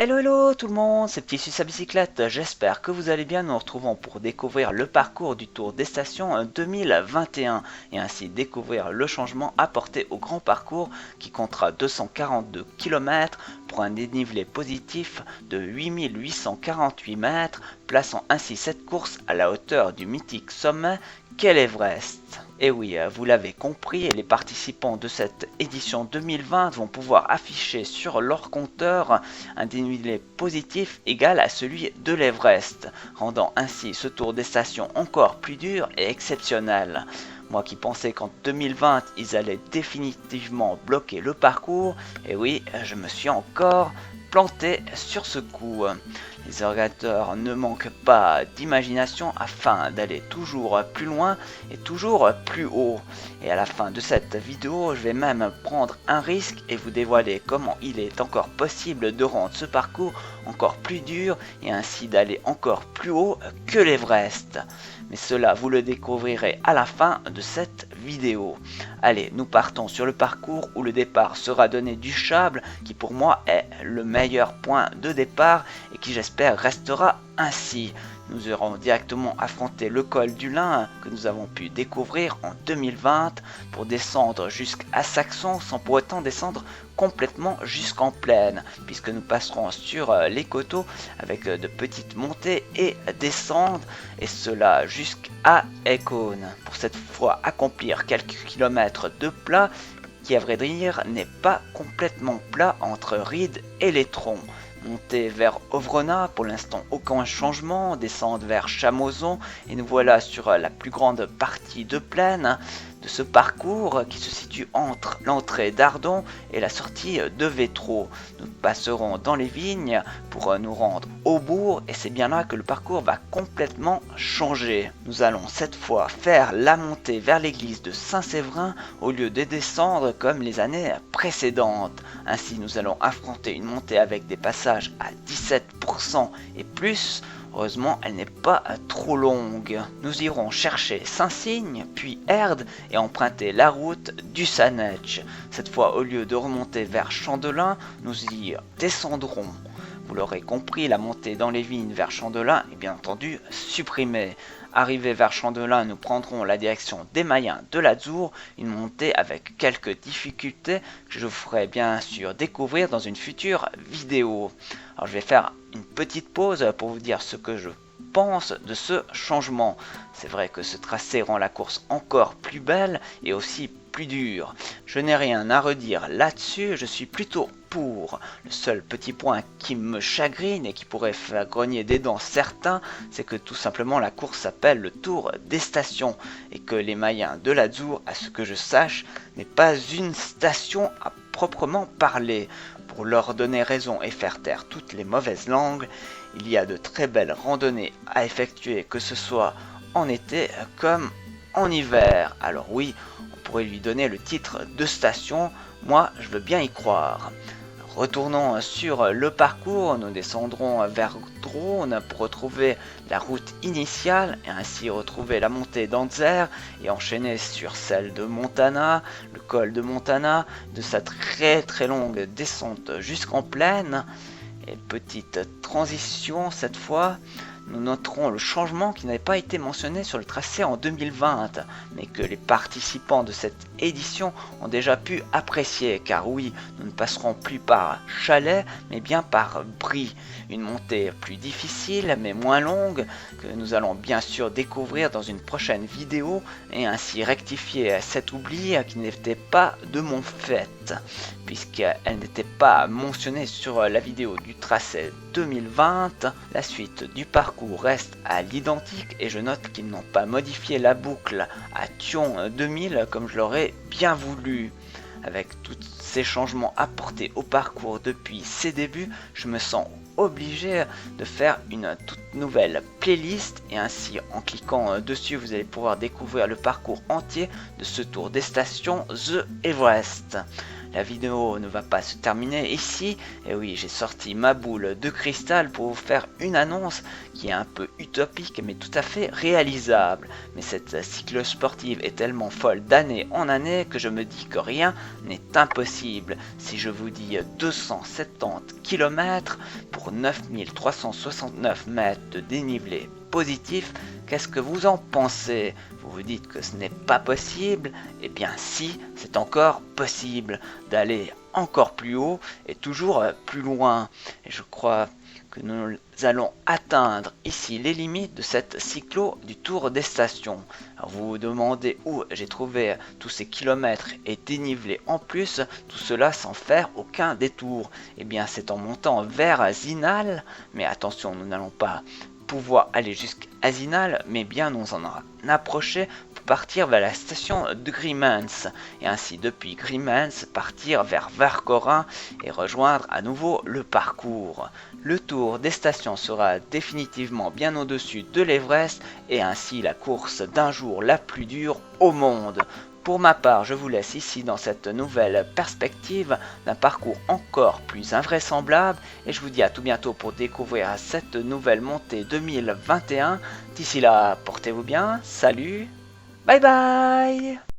Hello hello tout le monde, c'est Petit Suisse à bicyclette, j'espère que vous allez bien. Nous nous retrouvons pour découvrir le parcours du Tour des Stations 2021 et ainsi découvrir le changement apporté au grand parcours qui comptera 242 km pour un dénivelé positif de 8848 mètres, plaçant ainsi cette course à la hauteur du mythique sommet qu'est l'Everest. Et oui, vous l'avez compris, les participants de cette édition 2020 vont pouvoir afficher sur leur compteur un dénivelé positif égal à celui de l'Everest, rendant ainsi ce tour des stations encore plus dur et exceptionnel. Moi qui pensais qu'en 2020 ils allaient définitivement bloquer le parcours, et oui, je me suis encore planté sur ce coup. Les organisateurs ne manquent pas d'imagination afin d'aller toujours plus loin et toujours plus haut. Et à la fin de cette vidéo, je vais même prendre un risque et vous dévoiler comment il est encore possible de rendre ce parcours encore plus dur et ainsi d'aller encore plus haut que l'Everest. Mais cela, vous le découvrirez à la fin de cette vidéo. Allez, nous partons sur le parcours où le départ sera donné du Chable, qui pour moi est le meilleur point de départ et qui j'espère restera ainsi. Nous aurons directement affronté le col du Lin que nous avons pu découvrir en 2020 pour descendre jusqu'à Saxon sans pour autant descendre complètement jusqu'en plaine, puisque nous passerons sur les coteaux avec de petites montées et descentes, et cela jusqu'à Écône, pour cette fois accomplir quelques kilomètres de plat qui à vrai dire n'est pas complètement plat entre Ried et les troncs. Monter vers Ovrona, pour l'instant aucun changement, descendre vers Chamozon et nous voilà sur la plus grande partie de plaine de ce parcours qui se situe entre l'entrée d'Ardon et la sortie de Vétro. Nous passerons dans les vignes pour nous rendre au bourg et c'est bien là que le parcours va complètement changer. Nous allons cette fois faire la montée vers l'église de Saint-Séverin au lieu de descendre comme les années précédentes. Ainsi nous allons affronter une montée avec des passages à 17% et plus. Heureusement, elle n'est pas trop longue. Nous irons chercher Saint-Cygne, puis Erde et emprunter la route du Sanetch. Cette fois, au lieu de remonter vers Chandelin, nous y descendrons. Vous l'aurez compris, la montée dans les vignes vers Chandelin est bien entendu supprimée. Arrivés vers Chandelin, nous prendrons la direction des Mayens de l'Azour, une montée avec quelques difficultés que je vous ferai bien sûr découvrir dans une future vidéo. Alors je vais faire une petite pause pour vous dire ce que je pense de ce changement. C'est vrai que ce tracé rend la course encore plus belle et aussi plus dure. Je n'ai rien à redire là-dessus, je suis plutôt pour. Le seul petit point qui me chagrine et qui pourrait faire grogner des dents certains, c'est que tout simplement la course s'appelle le Tour des Stations et que les Mayens de l'Azour, à ce que je sache, n'est pas une station à proprement parler. Pour leur donner raison et faire taire toutes les mauvaises langues, il y a de très belles randonnées à effectuer, que ce soit en été comme en hiver. Alors oui, on pourrait lui donner le titre de station, moi je veux bien y croire. Retournons sur le parcours, nous descendrons vers Drône pour retrouver la route initiale et ainsi retrouver la montée d'Anzer et enchaîner sur celle de Montana, le col de Montana, de sa très longue descente jusqu'en plaine. Et petite transition cette fois, nous noterons le changement qui n'avait pas été mentionné sur le tracé en 2020, mais que les participants de cette édition ont déjà pu apprécier, car oui, nous ne passerons plus par Chalais, mais bien par Brie, une montée plus difficile, mais moins longue, que nous allons bien sûr découvrir dans une prochaine vidéo, et ainsi rectifier cet oubli qui n'était pas de mon fait, puisqu'elle n'était pas mentionnée sur la vidéo du tracé 2020. La suite du parcours reste à l'identique et je note qu'ils n'ont pas modifié la boucle à Thion 2000 comme je l'aurais bien voulu. Avec tous ces changements apportés au parcours depuis ses débuts, je me sens obligé de faire une toute nouvelle playlist et ainsi en cliquant dessus vous allez pouvoir découvrir le parcours entier de ce tour des stations The Everest. la vidéo ne va pas se terminer ici. Et oui, j'ai sorti ma boule de cristal pour vous faire une annonce qui est un peu utopique mais tout à fait réalisable. Mais cette cyclosportive est tellement folle d'année en année que je me dis que rien n'est impossible. Si je vous dis 270 km pour 9369 mètres de dénivelé positif, qu'est-ce que vous en pensez? Vous vous dites que ce n'est pas possible? Eh bien si, c'est encore possible d'aller encore plus haut et toujours plus loin. Et je crois que nous allons atteindre ici les limites de cette cyclo du Tour des Stations. Alors vous vous demandez où j'ai trouvé tous ces kilomètres et dénivelés en plus, tout cela sans faire aucun détour. Eh bien c'est en montant vers Zinal, mais attention, nous n'allons pas pouvoir aller jusqu'à Zinal, mais bien nous en approcher pour partir vers la station de Grimans, et ainsi depuis Grimans partir vers Vercorin et rejoindre à nouveau le parcours. Le tour des stations sera définitivement bien au-dessus de l'Everest et ainsi la course d'un jour la plus dure au monde. Pour ma part, je vous laisse ici dans cette nouvelle perspective d'un parcours encore plus invraisemblable et je vous dis à tout bientôt pour découvrir cette nouvelle montée 2021. D'ici là, portez-vous bien, salut, bye bye.